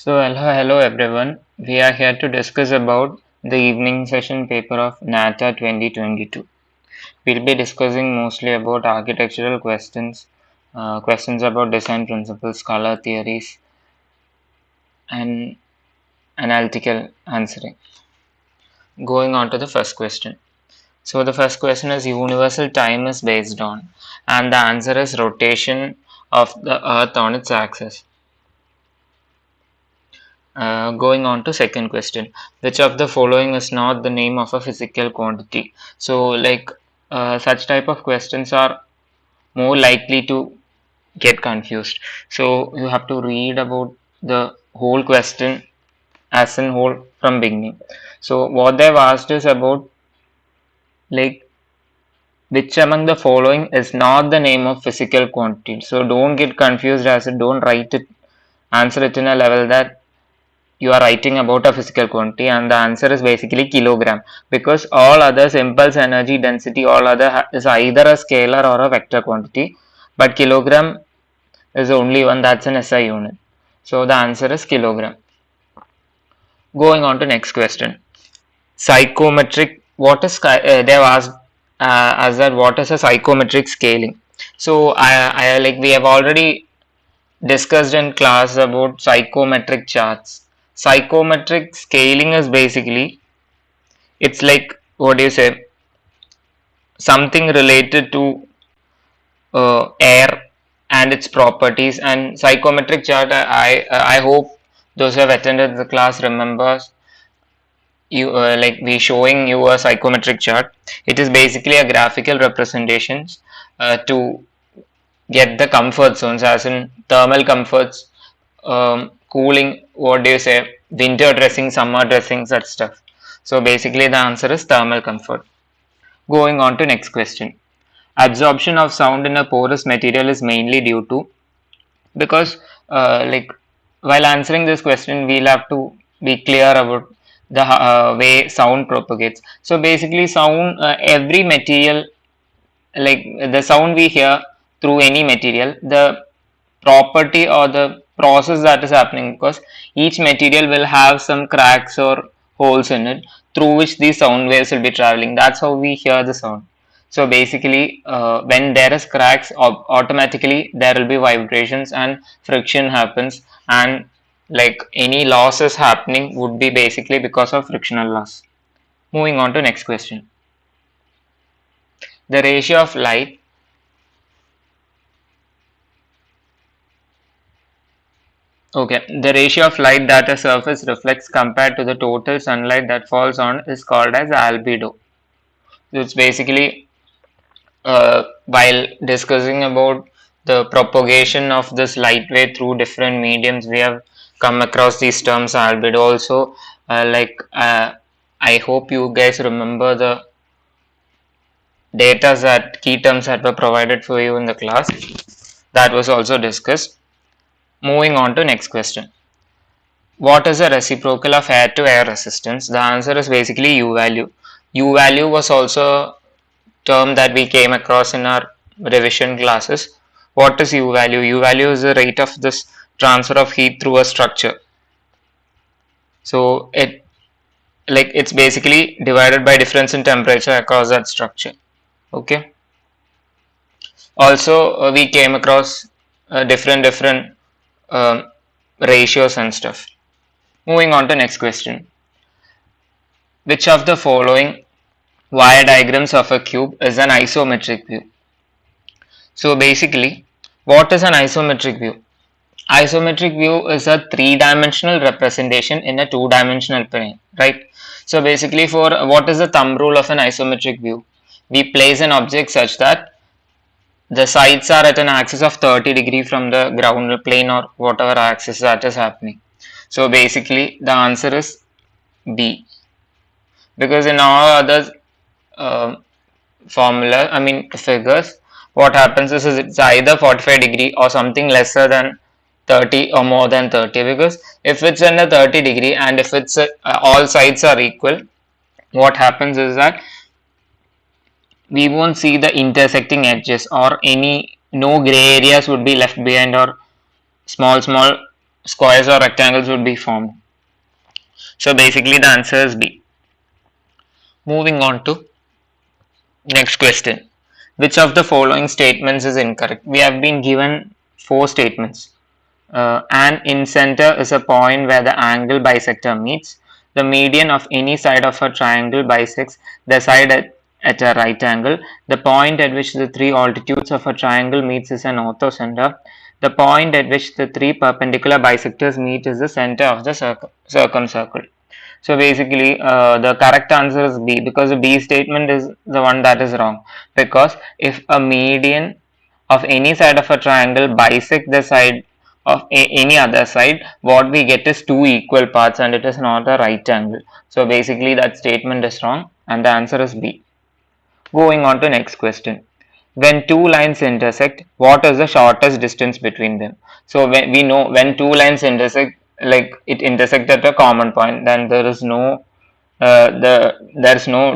Hello everyone. We are here to discuss about the evening session paper of Nata 2022. We'll be discussing mostly about architectural questions, questions about design principles, color theories, and analytical answering. Going on to the first question. So the first question is universal time is based on, and the answer is rotation of the Earth on its axis. Going on to second question, which of the following is not the name of a physical quantity? Such type of questions are more likely to get confused. So you have to read about the whole question as in whole from beginning. So what they've asked is about like which among the following is not the name of physical quantity. So don't get confused as it. Don't write it, answer it in a level that you are writing about a physical quantity, and the answer is basically kilogram, because all others, impulse, energy, density, all other is either a scalar or a vector quantity, but kilogram is the only one that's an SI unit. So the answer is kilogram. Going on to next question. Psychometric, what is they've asked as that what is a psychometric scaling? So I like we have already discussed in class about psychometric charts. Psychometric scaling is basically, it's like, what do you say, something related to air and its properties. And psychometric chart, I hope those who have attended the class remembers you, like we showing you a psychometric chart. It is basically a graphical representations to get the comfort zones, as in thermal comforts, cooling, what do you say, winter dressing, summer dressing, such stuff. So basically the answer is thermal comfort. Going on to next question. Absorption of sound in a porous material is mainly due to, because like while answering this question we'll have to be clear about the way sound propagates. So basically sound, every material, like the sound we hear through any material, the property or the process that is happening, because each material will have some cracks or holes in it through which these sound waves will be traveling. That's how we hear the sound. So basically when there is cracks, automatically there will be vibrations and friction happens, and like any losses happening would be basically because of frictional loss. Moving on to next question. The ratio of light, okay, the ratio of light that a surface reflects compared to the total sunlight that falls on is called as albedo. So it's basically, while discussing about the propagation of this light wave through different mediums, we have come across these terms albedo also. I hope you guys remember the data that key terms that were provided for you in the class. That was also discussed. Moving on to next question. What is the reciprocal of air to air resistance? The answer is basically U value. U value was also a term that we came across in our revision classes. What is U value? U value is the rate of this transfer of heat through a structure. So it's basically divided by difference in temperature across that structure. Okay. Also we came across different um, ratios and stuff. Moving on to next question. Which of the following wire diagrams of a cube is an isometric view? So basically, what is an isometric view? Isometric view is a three-dimensional representation in a two-dimensional plane, right? So basically, for what is the thumb rule of an isometric view? We place an object such that the sides are at an axis of 30 degree from the ground plane or whatever axis that is happening. So basically, the answer is B, because in all other formula, I mean figures, what happens is it's either 45 degree or something lesser than 30 or more than 30, because if it's in a 30 degree and if it's all sides are equal, what happens is that we won't see the intersecting edges, or any no gray areas would be left behind, or small squares or rectangles would be formed. So basically the answer is B. Moving on to next question. Which of the following statements is incorrect? We have been given four statements. An incenter is a point where the angle bisector meets. The median of any side of a triangle bisects the side at a right angle. The point at which the three altitudes of a triangle meets is an orthocenter. The point at which the three perpendicular bisectors meet is the center of the circumcircle. So basically, the correct answer is B, because the B statement is the one that is wrong. Because if a median of any side of a triangle bisect the side of any other side, what we get is two equal parts, and it is not a right angle. So basically that statement is wrong, and the answer is B. Going on to next question. When two lines intersect, what is the shortest distance between them? So when we know when two lines intersect, like it intersect at a common point, then there's no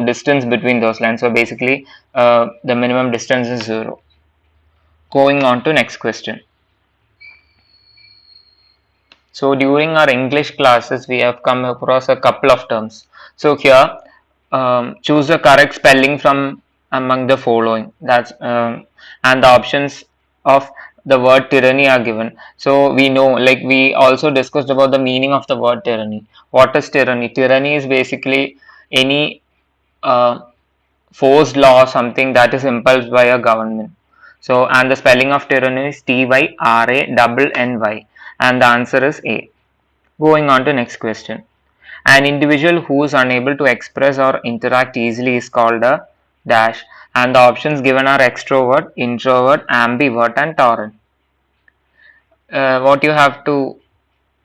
distance between those lines. So basically, the minimum distance is 0. Going on to next question. So during our English classes, we have come across a couple of terms. So here, choose the correct spelling from among the following. And the options of the word tyranny are given. So we know, like we also discussed about the meaning of the word tyranny. What is tyranny? Tyranny is basically any forced law or something that is imposed by a government. So, and the spelling of tyranny is Tyrany, and the answer is A. Going on to next question. An individual who is unable to express or interact easily is called a dash, and the options given are extrovert, introvert, ambivert, and torrent. What you have to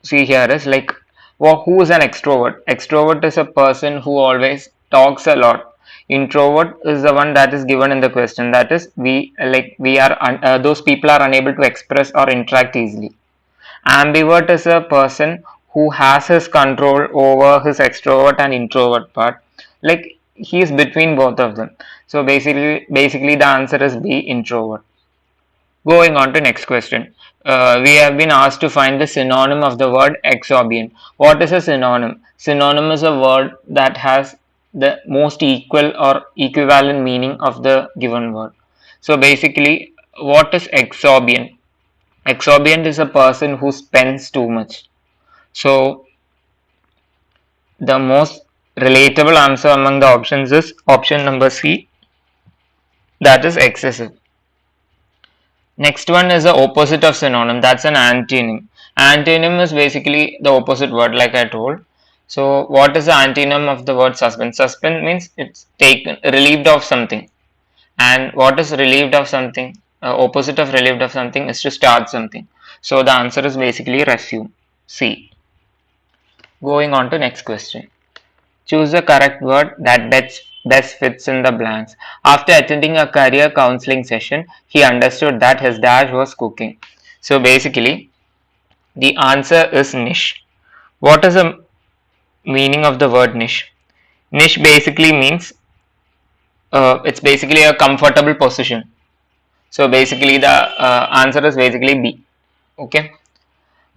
see here is like, well, who is an extrovert? Extrovert is a person who always talks a lot. Introvert is the one that is given in the question, that is those people are unable to express or interact easily. Ambivert is a person who has his control over his extrovert and introvert part, like he is between both of them. So basically the answer is B, introvert. Going on to next question. We have been asked to find the synonym of the word exorbian. What is a synonym? Synonym is a word that has the most equal or equivalent meaning of the given word. So basically, what is exorbian? Exorbiant is a person who spends too much. So the most relatable answer among the options is option number C, that is excessive. Next one is the opposite of synonym, that's an antonym. Antonym is basically the opposite word, like I told. So what is the antonym of the word suspend? Suspend means it's taken, relieved of something. And what is relieved of something? Opposite of relieved of something is to start something. So the answer is basically resume, C. Going on to next question. Choose the correct word that best fits in the blanks. After attending a career counseling session, he understood that his dash was cooking. So basically, the answer is niche. What is the meaning of the word niche? Niche basically means it's basically a comfortable position. So basically, the answer is basically B. Okay.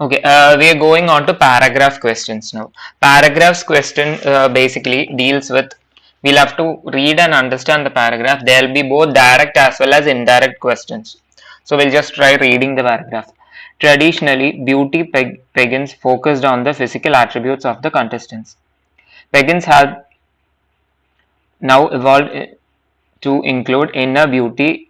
Okay, we are going on to paragraph questions now. Paragraphs question basically deals with, we'll have to read and understand the paragraph. There will be both direct as well as indirect questions. So we'll just try reading the paragraph. Traditionally, beauty pageants focused on the physical attributes of the contestants. Pageants have now evolved to include inner beauty,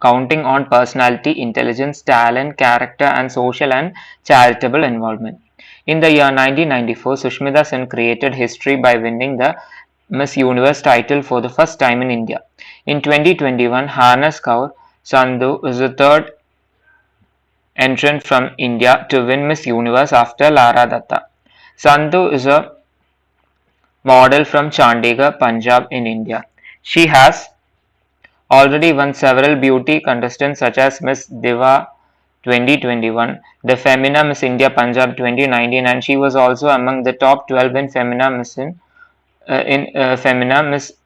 counting on personality, intelligence, talent, character, and social and charitable involvement. In the year 1994, Sushmita Sen created history by winning the Miss Universe title for the first time in India. In 2021, Harnas Kaur Sandhu is the third entrant from India to win Miss Universe after Lara Datta. Sandhu is a model from Chandigarh, Punjab in India. She has already won several beauty contestants such as Miss Diva 2021, the Femina Miss India Punjab 2019, and she was also among the top 12 in Femina Miss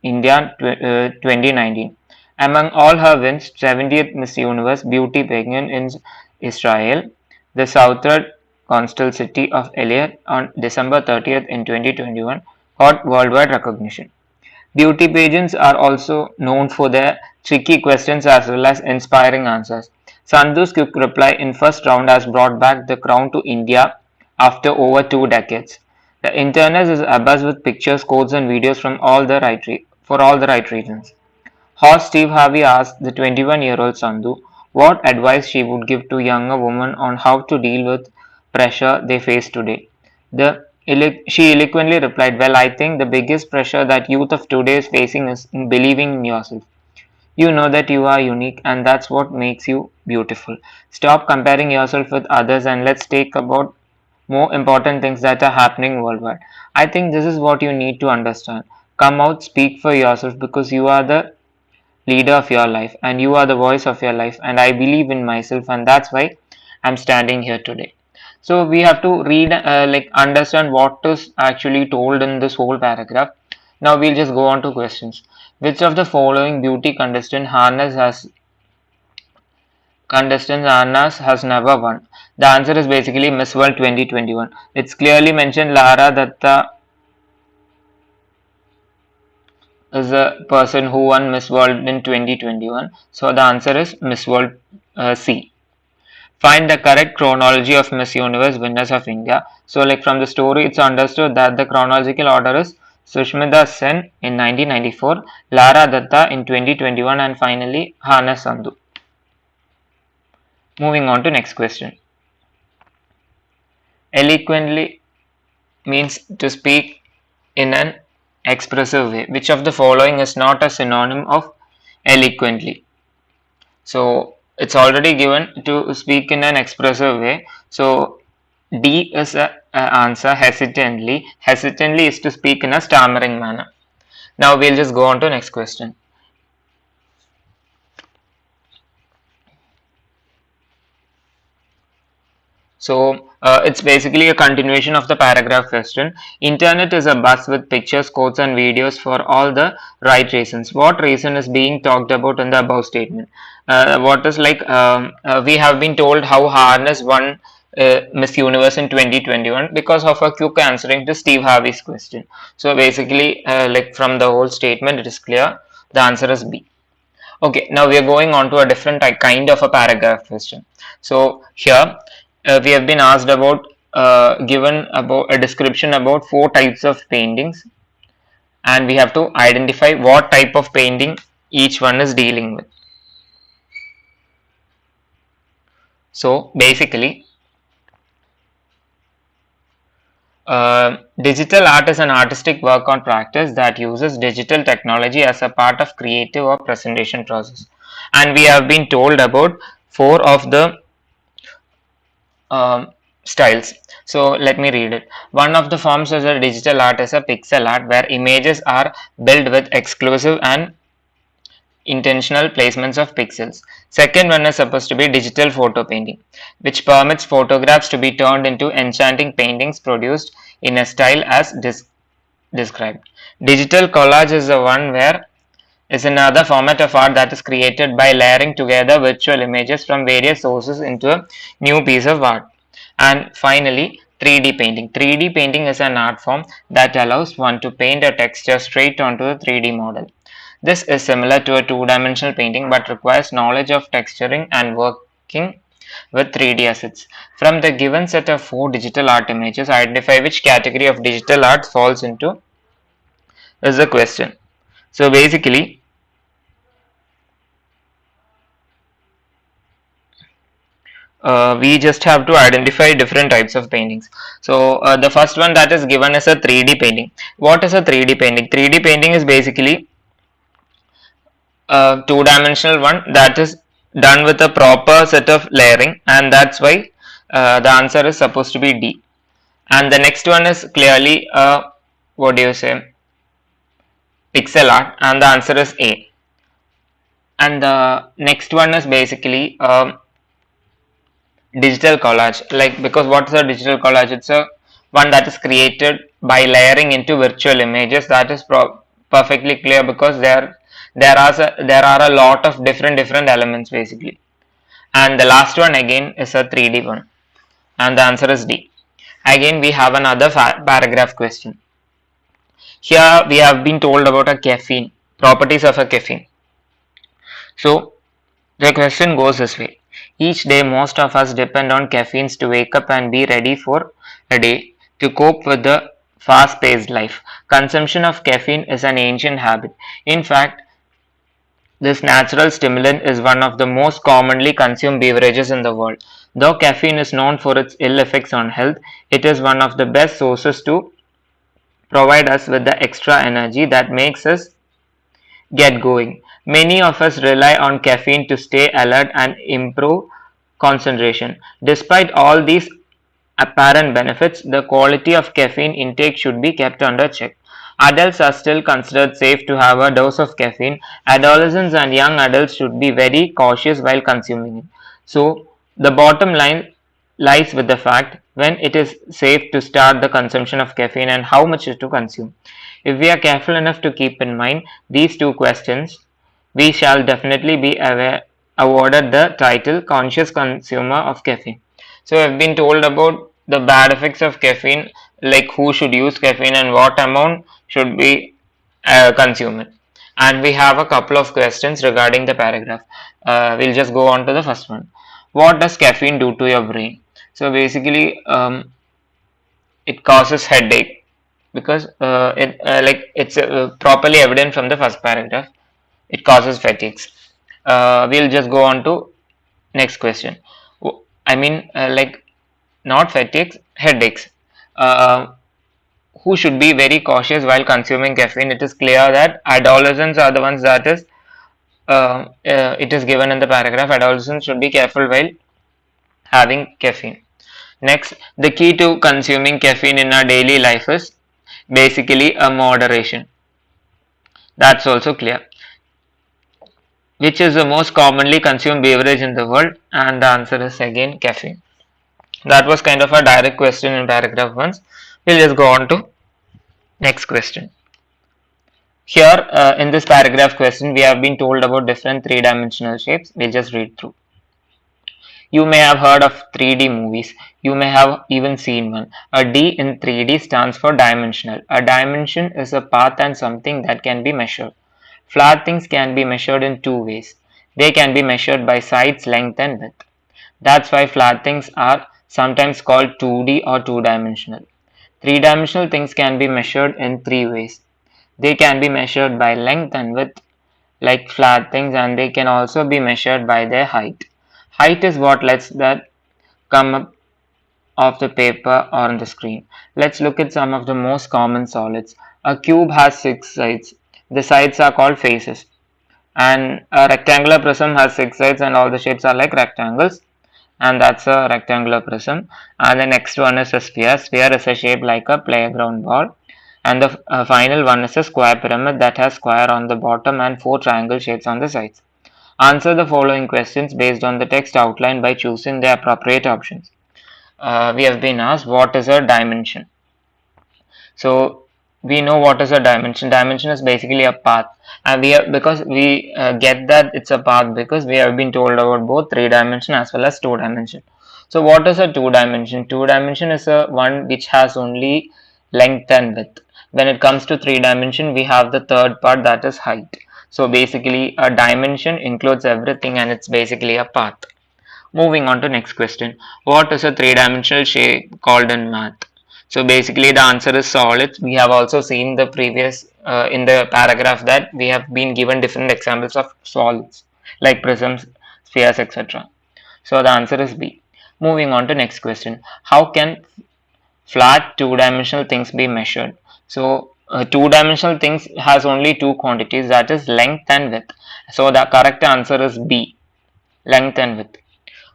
India 2019. Among all her wins, 70th Miss Universe Beauty pageant in Israel, the Southern coastal city of Eliot on December 30th in 2021 got worldwide recognition. Beauty pageants are also known for their tricky questions as well as inspiring answers. Sandhu's quick reply in first round has brought back the crown to India after over 2 decades. The internet is abuzz with pictures, quotes, and videos from for all the right reasons. Host Steve Harvey asked the 21-year-old Sandhu what advice she would give to younger women on how to deal with pressure they face today. She eloquently replied, "Well, I think the biggest pressure that youth of today is facing is in believing in yourself. You know that you are unique and that's what makes you beautiful. Stop comparing yourself with others and let's take about more important things that are happening worldwide. I think this is what you need to understand. Come out, speak for yourself because you are the leader of your life and you are the voice of your life and I believe in myself and that's why I'm standing here today." So we have to read understand what is actually told in this whole paragraph. Now we'll just go on to questions. Which of the following beauty contestants has never won? The answer is basically Miss World 2021. It's clearly mentioned Lara Datta is a person who won Miss World in 2021. So the answer is Miss World C. Find the correct chronology of Miss Universe winners of India. So like from the story it's understood that the chronological order is Sushmita Sen in 1994, Lara Datta in 2021 and finally Hana Sandhu. Moving on to next question. Eloquently means to speak in an expressive way. Which of the following is not a synonym of eloquently? So it's already given to speak in an expressive way. So D is a answer hesitantly. Hesitantly is to speak in a stammering manner. Now we'll just go on to next question. So it's basically a continuation of the paragraph question. Internet is a buzz with pictures, quotes and videos for all the right reasons. What reason is being talked about in the above statement? We have been told how Harness won Miss Universe in 2021 because of a quick answering to Steve Harvey's question. So basically from the whole statement it is clear the answer is B. Okay, now we are going on to a different kind of a paragraph question. So here we have been asked about given about a description about 4 types of paintings and we have to identify what type of painting each one is dealing with. So basically digital art is an artistic work on practice that uses digital technology as a part of creative or presentation process, and we have been told about 4 of the styles. So let me read it. One of the forms of the digital art is a pixel art where images are built with exclusive and intentional placements of pixels. Second one is supposed to be digital photo painting, which permits photographs to be turned into enchanting paintings produced in a style as described. Digital collage is the one where is another format of art that is created by layering together virtual images from various sources into a new piece of art. And finally, 3D painting. 3D painting is an art form that allows one to paint a texture straight onto a 3D model. This is similar to a two-dimensional painting but requires knowledge of texturing and working with 3D assets. From the given set of 4 digital art images, identify which category of digital art falls into is the question. So basically, we just have to identify different types of paintings. So the first one that is given is a 3D painting. What is a 3D painting? 3D painting is basically a two-dimensional one that is done with a proper set of layering, and that's why the answer is supposed to be D. And the next one is clearly pixel art, and the answer is A. And the next one is basically digital collage, because what is a digital collage? It's a one that is created by layering into virtual images. That is perfectly clear because there are a lot of different elements basically. And the last one again is a 3D one. And the answer is D. Again, we have another paragraph question. Here we have been told about a caffeine, properties of a caffeine. So the question goes this way. Each day most of us depend on caffeines to wake up and be ready for a day, to cope with the fast paced life. Consumption of caffeine is an ancient habit. In fact, this natural stimulant is one of the most commonly consumed beverages in the world. Though caffeine is known for its ill effects on health, it is one of the best sources to provide us with the extra energy that makes us get going. Many of us rely on caffeine to stay alert and improve concentration. Despite all these apparent benefits, the quality of caffeine intake should be kept under check. Adults are still considered safe to have a dose of caffeine. Adolescents and young adults should be very cautious while consuming it. So, the bottom line lies with the fact when it is safe to start the consumption of caffeine and how much to consume. If we are careful enough to keep in mind these two questions, we shall definitely be awarded the title Conscious Consumer of Caffeine. So I've been told about the bad effects of caffeine, like who should use caffeine and what amount should be consumed. And we have a couple of questions regarding the paragraph. We'll just go on to the first one. What does caffeine do to your brain? So basically, it causes headache because it's properly evident from the first paragraph. It causes fatigues. We'll just go on to next question. I mean, not fatigues, headaches. Uh, who should be very cautious while consuming caffeine? It is clear that adolescents are the ones that is. It is given in the paragraph. Adolescents should be careful while having caffeine. Next, the key to consuming caffeine in our daily life is basically a moderation. That's also clear. Which is the most commonly consumed beverage in the world? And the answer is again caffeine. That was kind of a direct question in paragraph 1. We'll just go on to next question. Here in this paragraph question, we have been told about different three-dimensional shapes. We'll just read through. You may have heard of 3D movies. You may have even seen one. A D in 3D stands for dimensional. A dimension is a path and something that can be measured. Flat things can be measured in two ways. They can be measured by sides, length and width. That's why flat things are sometimes called 2D or two-dimensional. Three-dimensional things can be measured in three ways. They can be measured by length and width like flat things, and they can also be measured by their height. Height is what lets that come up of the paper or on the screen. Let's look at some of the most common solids. A cube has 6 sides. The sides are called faces. And a rectangular prism has 6 sides and all the shapes are like rectangles. And that's a rectangular prism. And the next one is a sphere. Sphere is a shape like a playground ball. And the final one is a square pyramid that has square on the bottom and 4 triangle shapes on the sides. Answer the following questions based on the text outlined by choosing the appropriate options. We have been asked what is a dimension. So we know what is a dimension. Dimension is basically a path, and because we get that it's a path because we have been told about both 3-dimension as well as 2-dimension. So what is a 2-dimension? 2-dimension is a one which has only length and width. When it comes to 3-dimension, we have the third part, that is height. So basically a dimension includes everything and it's basically a path. Moving on to next question. What is a 3-dimensional shape called in math? So basically the answer is solids. We have also seen the previous in the paragraph that we have been given different examples of solids like prisms, spheres, etc. So the answer is B. Moving on to next question. How can flat 2-dimensional things be measured? So 2-dimensional things has only two quantities, that is length and width. So the correct answer is B, length and width.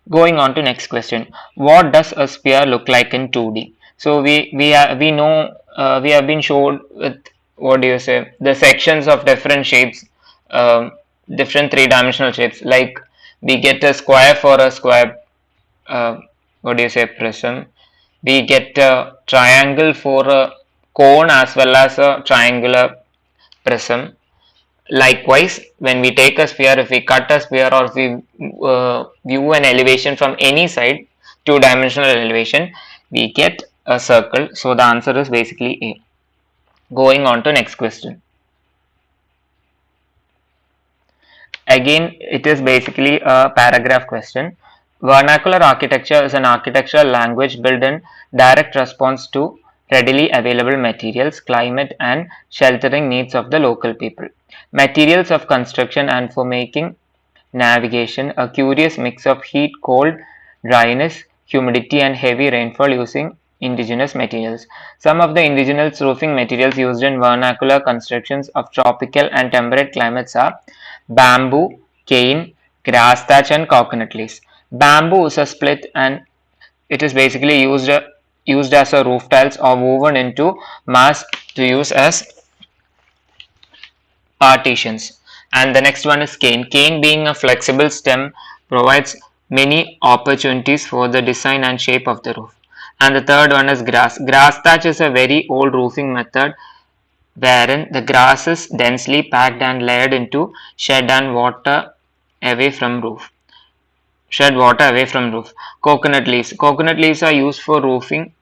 Going on to next question. What does a sphere look like in 2D? So we know we have been showed with the sections of different shapes, different 3-dimensional shapes. Like we get a square for a square prism. We get a triangle for a cone as well as a triangular prism. Likewise, when we take a sphere, if we cut a sphere or if we view an elevation from any side, two-dimensional elevation, we get a circle. So the answer is basically A. Going on to next question. Again, it is basically a paragraph question. Vernacular architecture is an architectural language built in direct response to readily available materials, climate, and sheltering needs of the local people. Materials of construction and for making navigation, a curious mix of heat, cold, dryness, humidity, and heavy rainfall using indigenous materials. Some of the indigenous roofing materials used in vernacular constructions of tropical and temperate climates are bamboo, cane, grass thatch, and coconut leaves. Bamboo is a split and it is basically used as a roof tiles or woven into mass to use as partitions. And the next one is cane. Cane, being a flexible stem, provides many opportunities for the design and shape of the roof. And the third one is grass. Grass thatch is a very old roofing method wherein the grass is densely packed and layered into shed water away from roof. Coconut leaves. Coconut leaves are used for roofing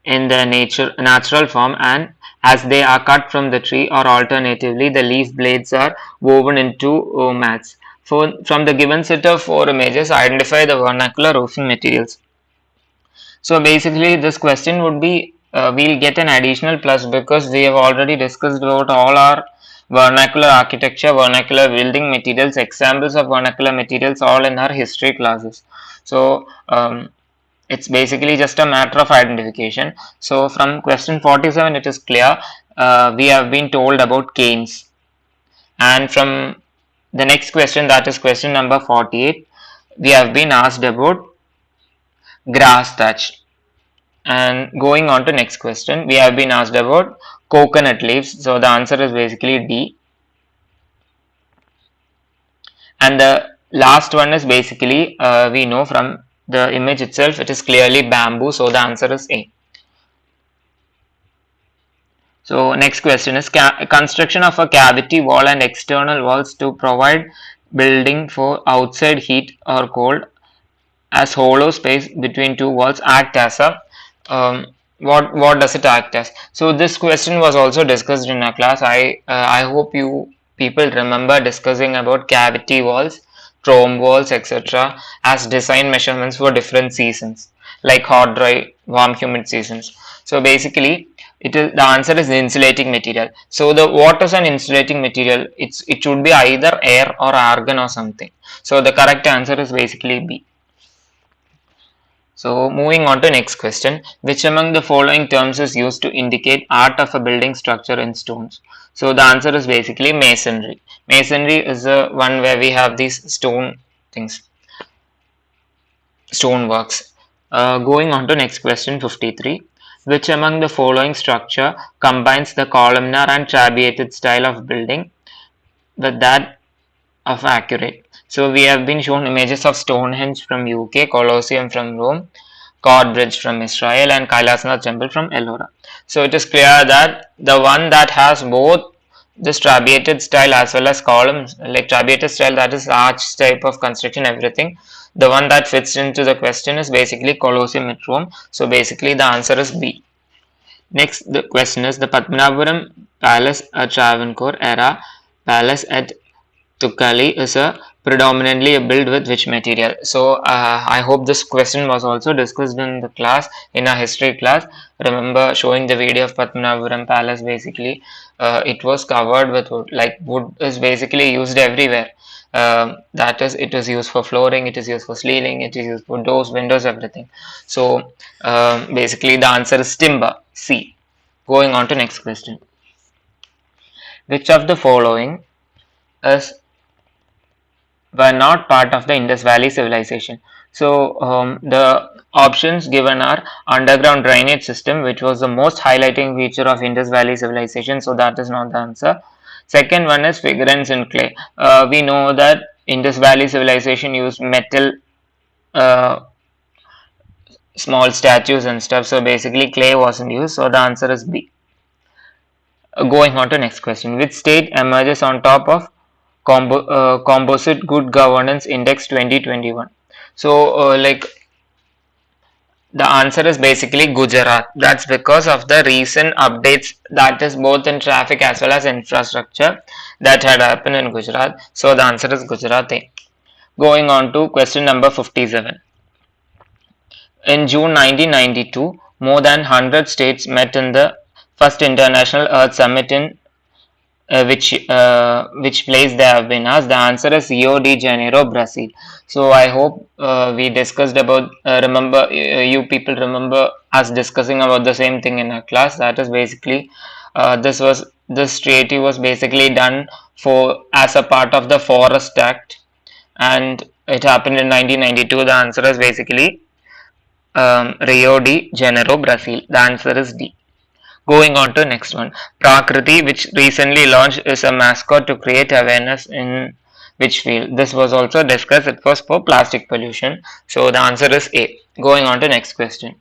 in the natural form, and as they are cut from the tree, or alternatively the leaf blades are woven into mats. From the given set of 4 images, identify the vernacular roofing materials. So basically this question would be, we'll get an additional plus because we have already discussed about all our vernacular architecture, vernacular building materials, examples of vernacular materials all in our history classes. So it's basically just a matter of identification. So from question 47 it is clear, we have been told about canes. And from the next question, that is question number 48, we have been asked about grass thatch. And going on to next question, we have been asked about coconut leaves. So the answer is basically D. And the last one is basically, we know from the image itself, it is clearly bamboo. So the answer is A. So next question is construction of a cavity wall and external walls to provide building for outside heat or cold, as hollow space between two walls act as a what does it act as? So this question was also discussed in our class. I hope you people remember discussing about cavity walls, trombe walls, etc. as design measurements for different seasons like hot, dry, warm, humid seasons. So basically, the answer is the insulating material. So what is an insulating material? It should be either air or argon or something. So the correct answer is basically B. So moving on to next question, which among the following terms is used to indicate art of a building structure in stones? So the answer is basically masonry. Masonry is the one where we have these stone things, stone works. Going on to next question 53, which among the following structure combines the columnar and trabeated style of building with that of accurate? So we have been shown images of Stonehenge from UK, Colosseum from Rome, God Bridge from Israel, and Kailasnath Temple from Ellora. So it is clear that the one that has both this trabeated style as well as columns, like trabeated style, that is arch type of construction, everything. The one that fits into the question is basically Colosseum at Rome. So basically the answer is B. Next, the question is the Padmanapuram Palace, a Travancore era palace at Tukali, is a predominantly built with which material? So I hope this question was also discussed in the class, in our history class. Remember showing the video of Padmanapuram Palace. Basically it was covered with wood. Like wood is basically used everywhere. That is, it is used for flooring, it is used for ceiling, it is used for doors, windows, everything. So basically the answer is timber, C. Going on to next question, which of the following were not part of the Indus Valley civilization? So the options given are underground drainage system, which was the most highlighting feature of Indus Valley civilization. So that is not the answer. Second one is figurines in clay. We know that Indus Valley civilization used metal small statues and stuff. So basically clay wasn't used. So the answer is B. Going on to next question. Which state emerges on top of Composite Good Governance Index 2021? So like The answer is basically Gujarat. That's because of the recent updates, that is both in traffic as well as infrastructure, that had happened in Gujarat. So the answer is Gujarat. Going on to question number 57. In June 1992, more than 100 states met in the first International Earth Summit in which place they have been asked. The answer is Rio de Janeiro, Brazil. So I hope we discussed about remember you people remember us discussing about the same thing in our class. That is basically this treaty was basically done for as a part of the Forest Act, and it happened in 1992. The answer is basically Rio de Janeiro, Brazil. The answer is D. Going on to next one, Prakriti, which recently launched, is a mascot to create awareness in which field? This was also discussed. It was for plastic pollution. So the answer is A. Going on to next question.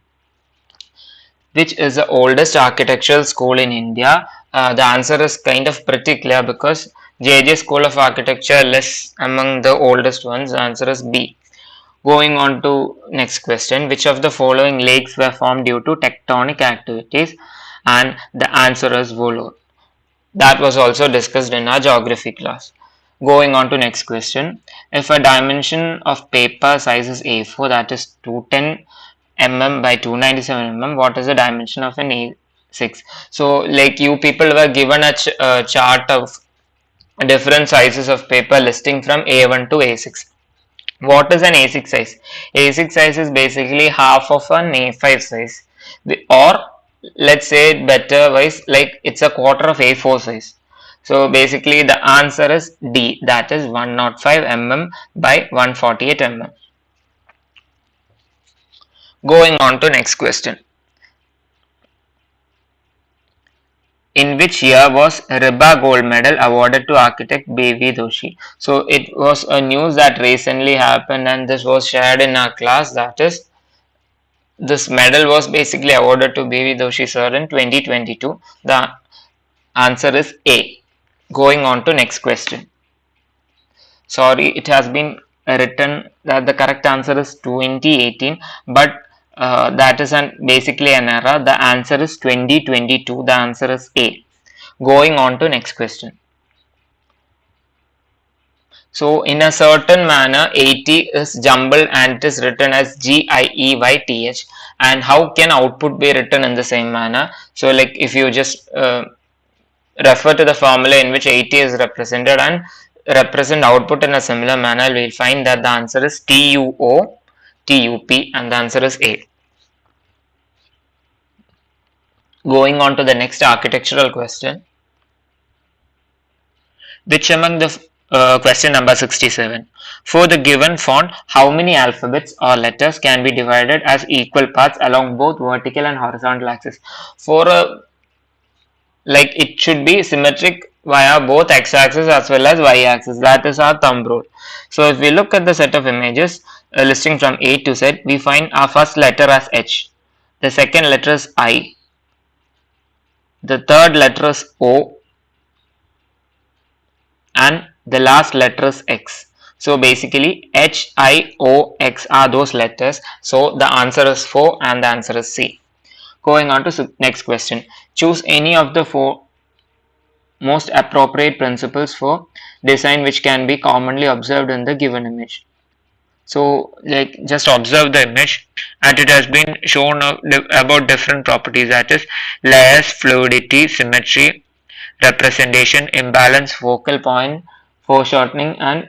Which is the oldest architectural school in India? The answer is kind of pretty clear because JJ School of Architecture lists among the oldest ones. The answer is B. Going on to next question, which of the following lakes were formed due to tectonic activities? And the answer is Volo. That was also discussed in our geography class. Going on to next question, if a dimension of paper size is A4, that is 210 mm by 297 mm, what is the dimension of an A6? So like you people were given a chart of different sizes of paper listing from A1 to A6. What is an A6 size? A6 size is basically half of an A5 size, or let's say it better wise, like it's a quarter of A4 size. So basically the answer is D, that is 105 mm by 148 mm. Going on to next question. In which year was RIBA gold medal awarded to architect B.V. Doshi? So it was a news that recently happened and this was shared in our class, that is this medal was basically awarded to B.V. Doshi sir in 2022. The answer is A. Going on to next question. Sorry, it has been written that the correct answer is 2018, but that is basically an error. The answer is 2022. The answer is A. Going on to next question. So in a certain manner, 80 is jumbled and it is written as GIEYTH. And how can output be written in the same manner? So like if you just refer to the formula in which 80 is represented and represent output in a similar manner, we will find that the answer is TUO, TUP, and the answer is A. Going on to the next architectural question. Which among the question number 67. For the given font, how many alphabets or letters can be divided as equal parts along both vertical and horizontal axis? For a like it should be symmetric via both x-axis as well as y-axis. That is our thumb rule. So if we look at the set of images listing from A to Z, we find our first letter as H, the second letter is I, the third letter is O, and the last letter is X. So basically H, I, O, X are those letters. So the answer is 4 and the answer is C. Going on to next question. Choose any of the 4 most appropriate principles for design which can be commonly observed in the given image. So like just observe the image and it has been shown about different properties, that is layers, fluidity, symmetry, representation, imbalance, focal point, foreshortening and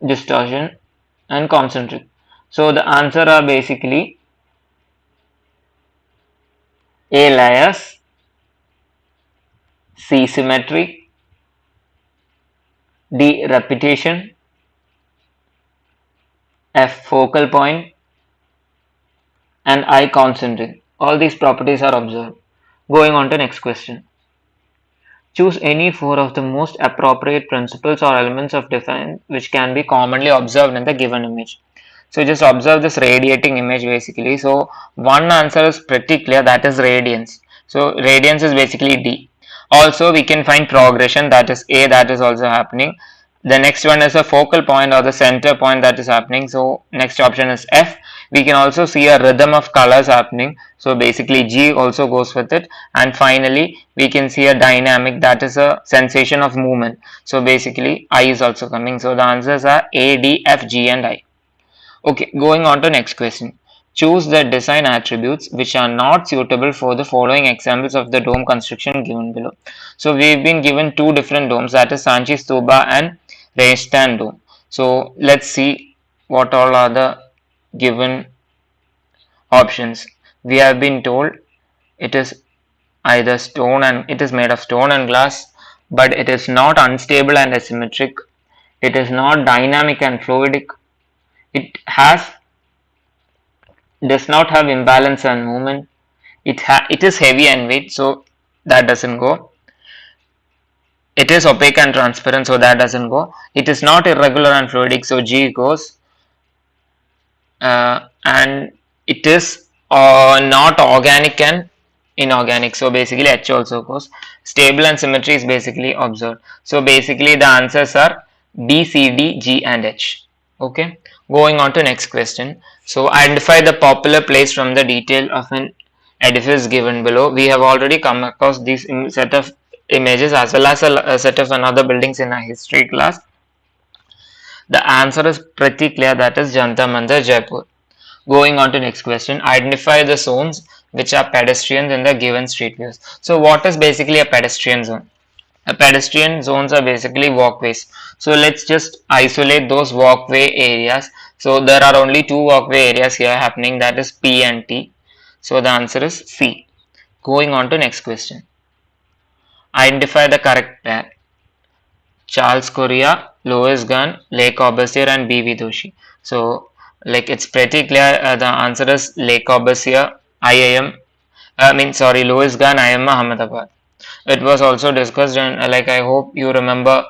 distortion, and concentric. So the answer are basically A layers, C symmetry, D repetition, F focal point, and I concentric. All these properties are observed. Going on to next question. Choose any 4 of the most appropriate principles or elements of design which can be commonly observed in the given image. So just observe this radiating image basically. So one answer is pretty clear, that is radiance. So radiance is basically D. Also we can find progression, that is A, that is also happening. The next one is a focal point or the center point, that is happening. So next option is F. We can also see a rhythm of colors happening. So basically G also goes with it. And finally, we can see a dynamic, that is a sensation of movement. So basically I is also coming. So the answers are A, D, F, G and I. Okay, going on to next question. Choose the design attributes which are not suitable for the following examples of the dome construction given below. So we've been given two different domes, that is Sanchi Stupa and Rajasthan dome. So let's see what all are the given options. We have been told it is either stone and it is made of stone and glass, but it is not unstable and asymmetric. It is not dynamic and fluidic. It does not have imbalance and movement. It is heavy and weight, so that doesn't go. It is opaque and transparent, so that doesn't go. It is not irregular and fluidic, so G goes. And it is not organic and inorganic, so basically H also goes. Stable and symmetry is basically observed. So basically the answers are B, C, D, G and H. Okay, going on to next question. So identify the popular place from the detail of an edifice given below. We have already come across this set of images as well as a set of another buildings in our history class. The answer is pretty clear, that is Jantar Mandir, Jaipur. Going on to next question. Identify the zones which are pedestrians in the given street views. So what is basically a pedestrian zone? A pedestrian zones are basically walkways. So let's just isolate those walkway areas. So there are only two walkway areas here happening, that is P and T. So the answer is C. Going on to next question. Identify the correct pair. Charles Correa, Louis Gunn, Le Corbusier and B.V. Doshi. So like it's pretty clear, the answer is Le Corbusier, Louis Gunn, IIM Ahmedabad. It was also discussed, and like I hope you remember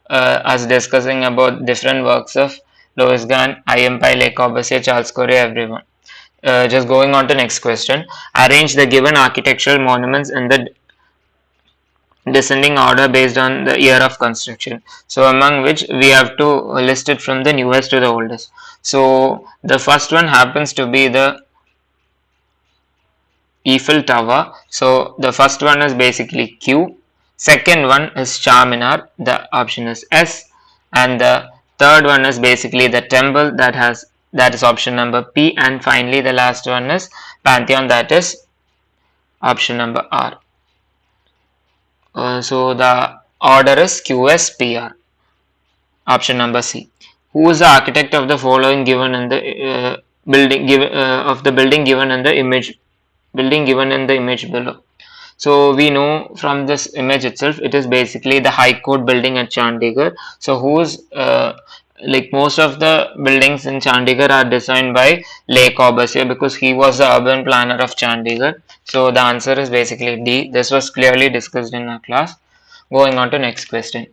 us discussing about different works of Louis Gunn, IIM by Le Corbusier, Charles Correa, everyone. Just going on to next question. Arrange the given architectural monuments in the descending order based on the year of construction. So among which we have to list it from the newest to the oldest. So the first one happens to be the Eiffel Tower. So the first one is basically Q. Second one is Charminar. The option is S. And the third one is basically the temple, that is option number P. And finally the last one is Pantheon, that is option number R. So the order is QSPR. Option number C. Who is the architect of the following given in the building given in the image below? So we know from this image itself, it is basically the High Court building at Chandigarh. So who's like most of the buildings in Chandigarh are designed by Le Corbusier because he was the urban planner of Chandigarh. So the answer is basically D. This was clearly discussed in our class. Going on to next question.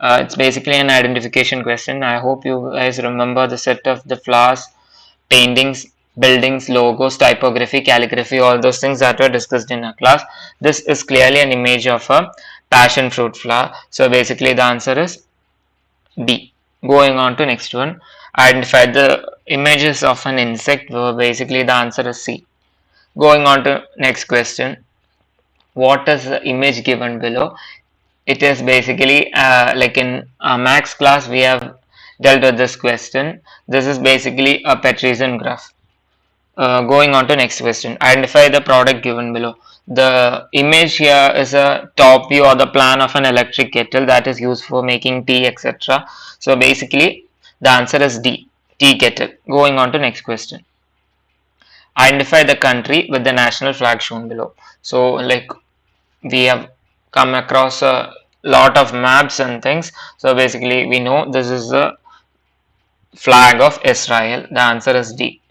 It's basically an identification question. I hope you guys remember the set of the flowers, paintings, buildings, logos, typography, calligraphy, all those things that were discussed in our class. This is clearly an image of a passion fruit flower. So basically the answer is B. Going on to next one. Identify the images of an insect. Basically the answer is C. Going on to next question. What is the image given below? It is basically like in max class we have dealt with this question. This is basically a Petrisian graph. Going on to next question. Identify the product given below. The image here is a top view or the plan of an electric kettle that is used for making tea, etc. So basically the answer is D. Tea kettle. Going on to next question. Identify the country with the national flag shown below. So like we have come across a lot of maps and things. So basically we know this is the flag of Israel. The answer is D.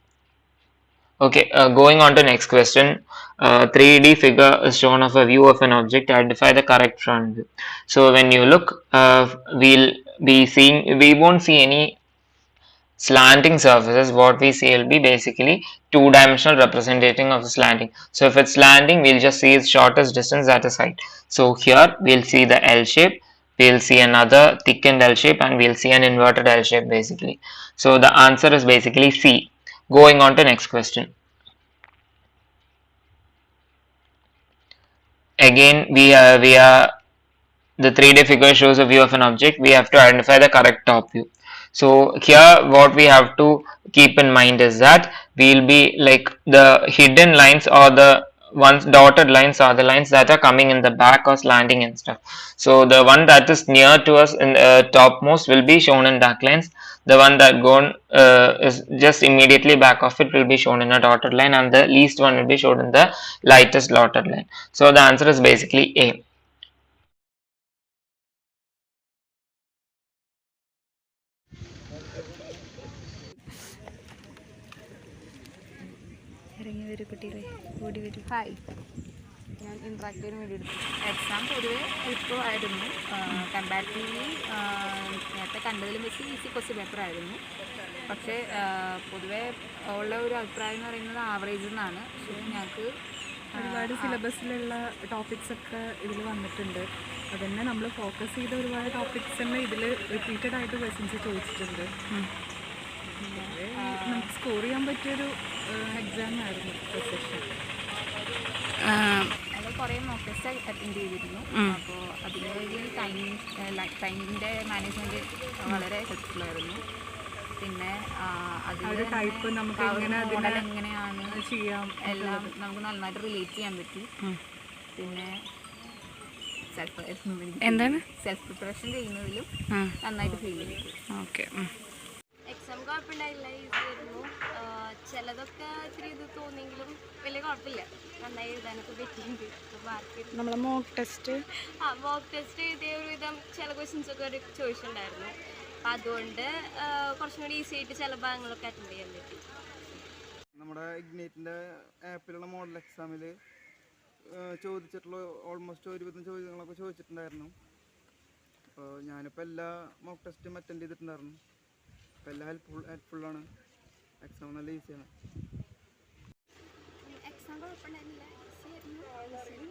Okay, going on to next question. 3D figure is shown of a view of an object. Identify the correct front view. So when you look, we won't see any slanting surfaces. What we see will be basically two-dimensional representing of the slanting. So if it's slanting, we'll just see its shortest distance, that is height. So here we'll see the L shape, we'll see another thickened L shape, and we'll see an inverted L shape basically. So the answer is basically C. Going on to next question. Again, we are the 3D figure shows a view of an object. We have to identify the correct top view. So here what we have to keep in mind is that we'll be like the hidden lines or the ones dotted lines are the lines that are coming in the back or slanting and stuff. So the one that is near to us in topmost will be shown in dark lines. The one that gone is just immediately back of it will be shown in a dotted line, and the least one will be shown in the lightest dotted line. So the answer is basically A. Hi, ഞാൻ ഇൻട്രാക്റ്റീവിന് വേണ്ടി എടുത്തു. Exam പൊതുവെ എളുപ്പമായിരുന്നു. Comparatively നേരത്തെ കണ്ടതിലും വെച്ച് easy question paper ആയിരുന്നു. പക്ഷേ പൊതുവെ ഉള്ള ഒരു അഭിപ്രായം എന്ന് പറയുന്നത് ആവറേജ് എന്നാണ്. പക്ഷേ ഞങ്ങൾക്ക് ഒരുപാട് സിലബസിലുള്ള ടോപ്പിക്സൊക്കെ ഇതിൽ വന്നിട്ടുണ്ട്. അതുതന്നെ നമ്മൾ ഫോക്കസ് ചെയ്ത ഒരുപാട് ടോപ്പിക്സ് തന്നെ ഇതിൽ റിപ്പീറ്റഡ് ആയിട്ട് ക്വസ്റ്റ്യൻസ് ചോദിച്ചിട്ടുണ്ട്. നമുക്ക് സ്കോർ ചെയ്യാൻ പറ്റിയൊരു എക്സാം ആയിരുന്നു സെഷൻ. ഞങ്ങൾ കുറേ മോക്ക് ടെസ്റ്റ് അറ്റൻഡ് ചെയ്തിരുന്നു. അപ്പോൾ അതിന് വേണ്ടി ടൈമിൻ്റെ മാനേജ്മെൻറ്റ് വളരെ ഹെൽപ്ഫുൾ ആയിരുന്നു. പിന്നെ അതിൻ്റെ ടൈപ്പ് നമുക്ക് എങ്ങനെയാണ് ചെയ്യാം എല്ലാം നമുക്ക് നന്നായിട്ട് റിലേറ്റ് ചെയ്യാൻ പറ്റി. പിന്നെ സെൽഫ് പ്രിപ്പറേഷൻ ചെയ്യുന്നതിലും നന്നായിട്ട് ഫീൽ ചെയ്തു. ഓക്കെ, എക്സാം കുഴപ്പമുണ്ടായില്ല, ഈസി ആയിരുന്നു. ചിലതൊക്കെ ഇത്തിരി ഇത് തോന്നിയെങ്കിലും വലിയ കുഴപ്പമില്ല, നന്നായി എഴുതാനൊക്കെ പറ്റിയിട്ടുണ്ട്. മാർക്ക് നമ്മളെ മോക്ക് ടെസ്റ്റ് മോക്ക് ടെസ്റ്റ് എഴുതിയ ഒരുവിധം ചില ക്വസ്റ്റ്യൻസൊക്കെ ഒരു ചോദിച്ചിട്ടുണ്ടായിരുന്നു. അപ്പം അതുകൊണ്ട് കുറച്ചും കൂടി ഈസി ആയിട്ട് ചില ഭാഗങ്ങളൊക്കെ അറ്റൻഡ് ചെയ്യാൻ പറ്റി. നമ്മുടെ ഇഗ്നേറ്റിൻ്റെ ആപ്പിലുള്ള മോഡൽ എക്സാമിൽ ചോദിച്ചിട്ടുള്ള ഓൾമോസ്റ്റ് ഒരുവിധം ചോദ്യങ്ങളൊക്കെ ചോദിച്ചിട്ടുണ്ടായിരുന്നു. അപ്പോൾ ഞാനിപ്പോൾ എല്ലാ മോക്ക് ടെസ്റ്റും അറ്റൻഡ് ചെയ്തിട്ടുണ്ടായിരുന്നു. അപ്പോൾ എല്ലാം ഹെൽപ്ഫുള്ളാണ്. എക്സാം നല്ല ഈസിയാണ്. എക്സാം കുഴപ്പമുണ്ടായിരുന്നില്ല, ഈസി ആയിരുന്നു.